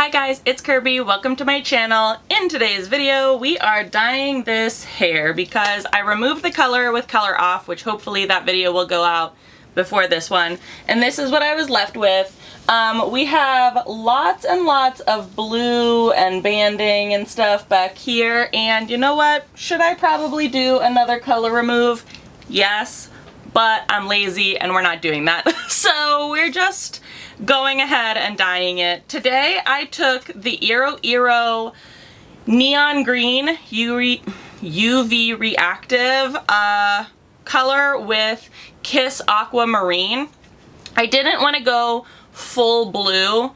Hi guys, it's Kirby. Welcome to my channel. In today's video, we are dyeing this hair because I removed the color with color off, which hopefully that video will go out before this one. And this is what I was left with. We have lots and lots of blue and banding and stuff back here. And you know what? Should I probably do another color remove? Yes, but I'm lazy and we're not doing that. So we're just going ahead and dyeing it. Today I took the Iroiro neon green UV reactive color with Kiss Aquamarine. I didn't want to go full blue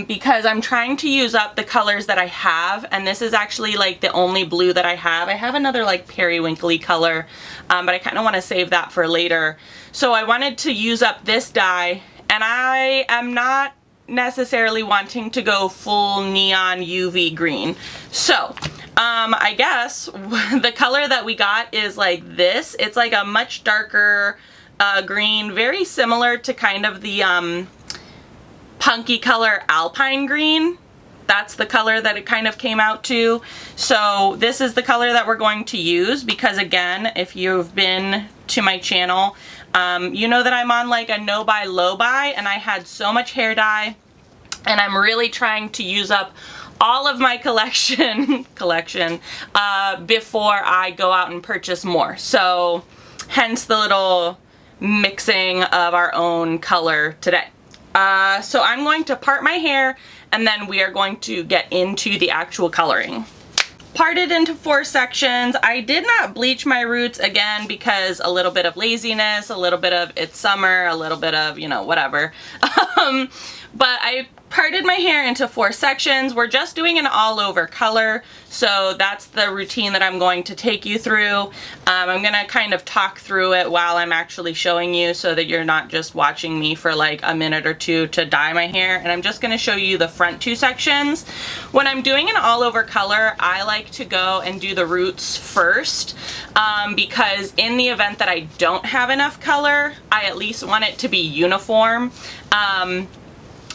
because I'm trying to use up the colors that I have, and this is actually like the only blue that I have. I have another like periwinkly color, but I kind of want to save that for later. So I wanted to use up this dye, and I am not necessarily wanting to go full neon UV green. So I guess the color that we got is like this. It's like a much darker green, very similar to kind of the punky color alpine green. That's the color that it kind of came out to. So this is the color that we're going to use because, again, if you've been to my channel, you know that I'm on like a no buy low buy, and I had so much hair dye, and I'm really trying to use up all of my collection before I go out and purchase more. So hence the little mixing of our own color today. So I'm going to part my hair, and then we are going to get into the actual coloring. Parted into 4 sections. I did not bleach my roots, again, because a little bit of laziness, a little bit of it's summer, a little bit of, you know, whatever. But I parted my hair into 4 sections. We're just doing an all over color, so that's the routine that I'm going to take you through. I'm gonna kind of talk through it while I'm actually showing you so that you're not just watching me for like a minute or two to dye my hair. And I'm just gonna show you the front 2 sections. When I'm doing an all over color, I like to go and do the roots first because in the event that I don't have enough color, I at least want it to be uniform.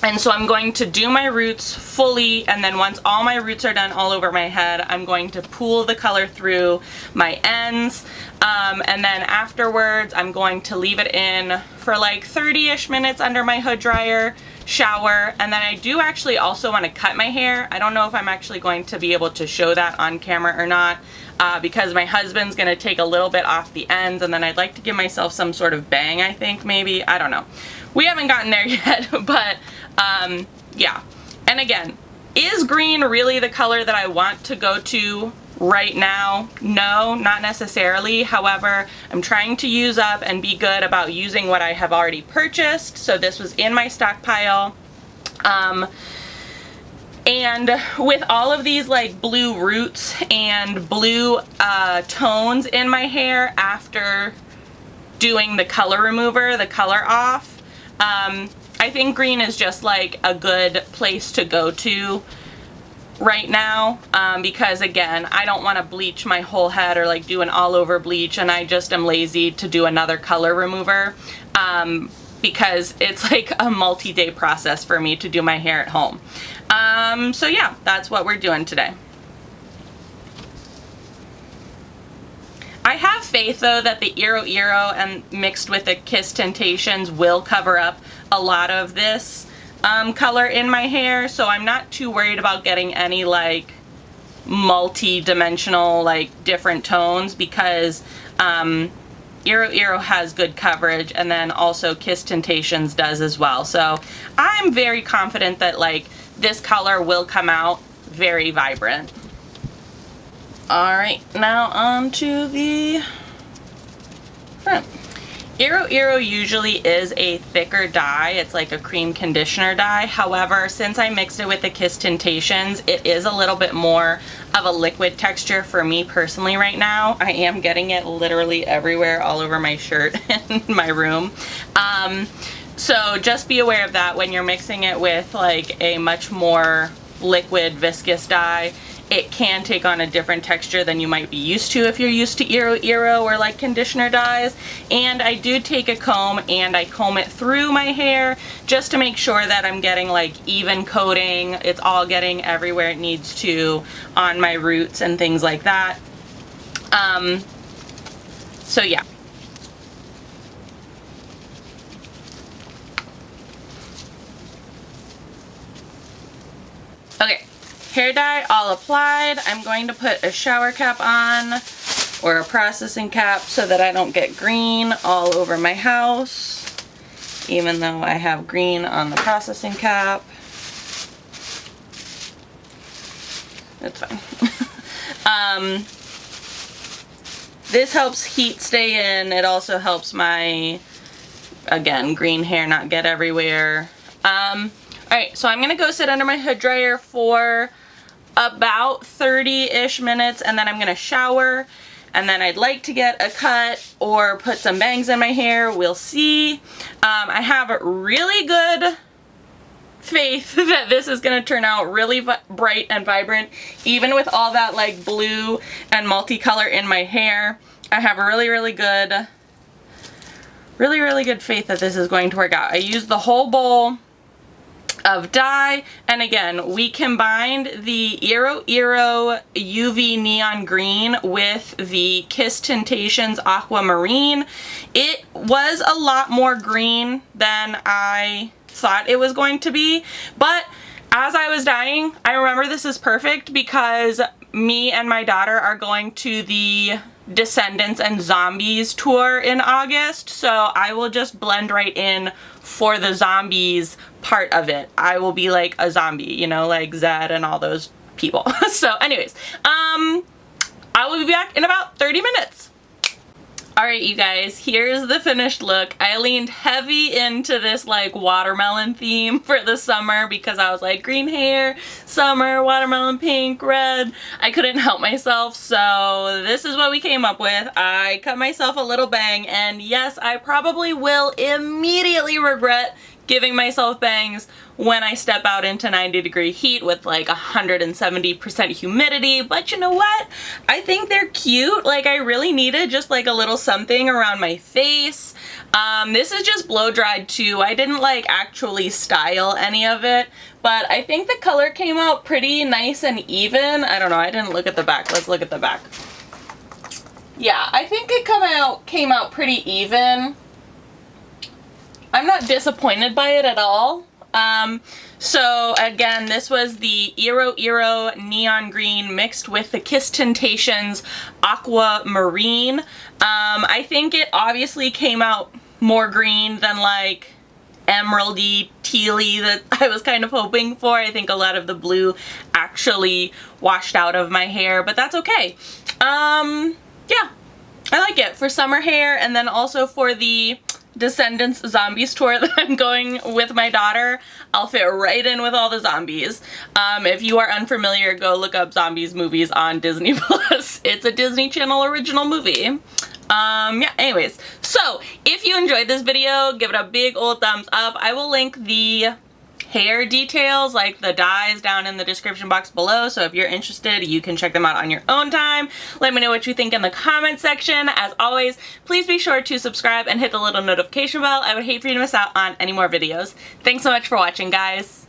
And so I'm going to do my roots fully, and then once all my roots are done all over my head, I'm going to pool the color through my ends. And then afterwards, I'm going to leave it in for like 30-ish minutes under my hood dryer, shower, and then I do actually also want to cut my hair. I don't know if I'm actually going to be able to show that on camera or not, because my husband's going to take a little bit off the ends, and then I'd like to give myself some sort of bang, I think, maybe. I don't know. We haven't gotten there yet, but yeah. And again, is green really the color that I want to go to right now? No, not necessarily. However, I'm trying to use up and be good about using what I have already purchased. So this was in my stockpile. And with all of these like blue roots and blue tones in my hair after doing the color remover, the color off, I think green is just like a good place to go to right now, because again, I don't want to bleach my whole head or like do an all over bleach, and I just am lazy to do another color remover because it's like a multi-day process for me to do my hair at home. So yeah, that's what we're doing today. I have faith though that the Iroiro and mixed with the Kiss Tintations will cover up a lot of this color in my hair, so I'm not too worried about getting any like multi-dimensional like different tones, because Iroiro has good coverage, and then also Kiss Tintations does as well. So I'm very confident that like this color will come out very vibrant. Alright, now on to the front. Iroiro usually is a thicker dye. It's like a cream conditioner dye. However, since I mixed it with the Kiss Tintations, it is a little bit more of a liquid texture for me personally right now. I am getting it literally everywhere, all over my shirt in my room. So just be aware of that when you're mixing it with like a much more liquid viscous dye. it can take on a different texture than you might be used to if you're used to Iroiro or like conditioner dyes. And I do take a comb and I comb it through my hair just to make sure that I'm getting like even coating. It's all getting everywhere it needs to on my roots and things like that. So yeah. Okay, hair dye all applied. I'm going to put a shower cap on, or a processing cap, so that I don't get green all over my house, even though I have green on the processing cap. It's fine. This helps heat stay in. It also helps my, again, green hair not get everywhere. Alright, so I'm going to go sit under my hood dryer for about 30-ish minutes, and then I'm going to shower, and then I'd like to get a cut or put some bangs in my hair. We'll see. I have a really good faith that this is going to turn out really bright and vibrant, even with all that like blue and multicolor in my hair. I have a really good faith that this is going to work out. I used the whole bowl of dye, and again, we combined the Iroiro UV Neon Green with the Kiss Tintations Aquamarine. It was a lot more green than I thought it was going to be, but as I was dyeing, I remember this is perfect because me and my daughter are going to the Descendants and Zombies tour in August, so I will just blend right in for the zombies part of it. I will be like a zombie, you know, like Zed and all those people. So anyways, I will be back in about 30 minutes. Alright, you guys, here's the finished look. I leaned heavy into this like watermelon theme for the summer because I was like, green hair, summer, watermelon pink, red. I couldn't help myself, so this is what we came up with. I cut myself a little bang, and yes, I probably will immediately regret giving myself bangs when I step out into 90-degree heat with like 170% humidity, but you know what? I think they're cute. Like, I really needed just like a little something around my face. This is just blow dried too. I didn't like actually style any of it, but I think the color came out pretty nice and even. I don't know, I didn't look at the back. Let's look at the back. Yeah, I think it came out pretty even. I'm not disappointed by it at all. So again, this was the Iroiro Neon Green mixed with the Kiss Tintations Aquamarine. I think it obviously came out more green than like emeraldy, tealy that I was kind of hoping for. I think a lot of the blue actually washed out of my hair, but that's okay. Yeah, I like it for summer hair, and then also for the Descendants Zombies tour that I'm going with my daughter. I'll fit right in with all the zombies. If you are unfamiliar, go look up zombies movies on Disney Plus. It's a Disney Channel original movie. Yeah, anyways, so if you enjoyed this video, give it a big old thumbs up. I will link the hair details, like the dyes, down in the description box below, so if you're interested, you can check them out on your own time. Let me know what you think in the comment section. As always, please be sure to subscribe and hit the little notification bell. I would hate for you to miss out on any more videos. Thanks so much for watching, guys.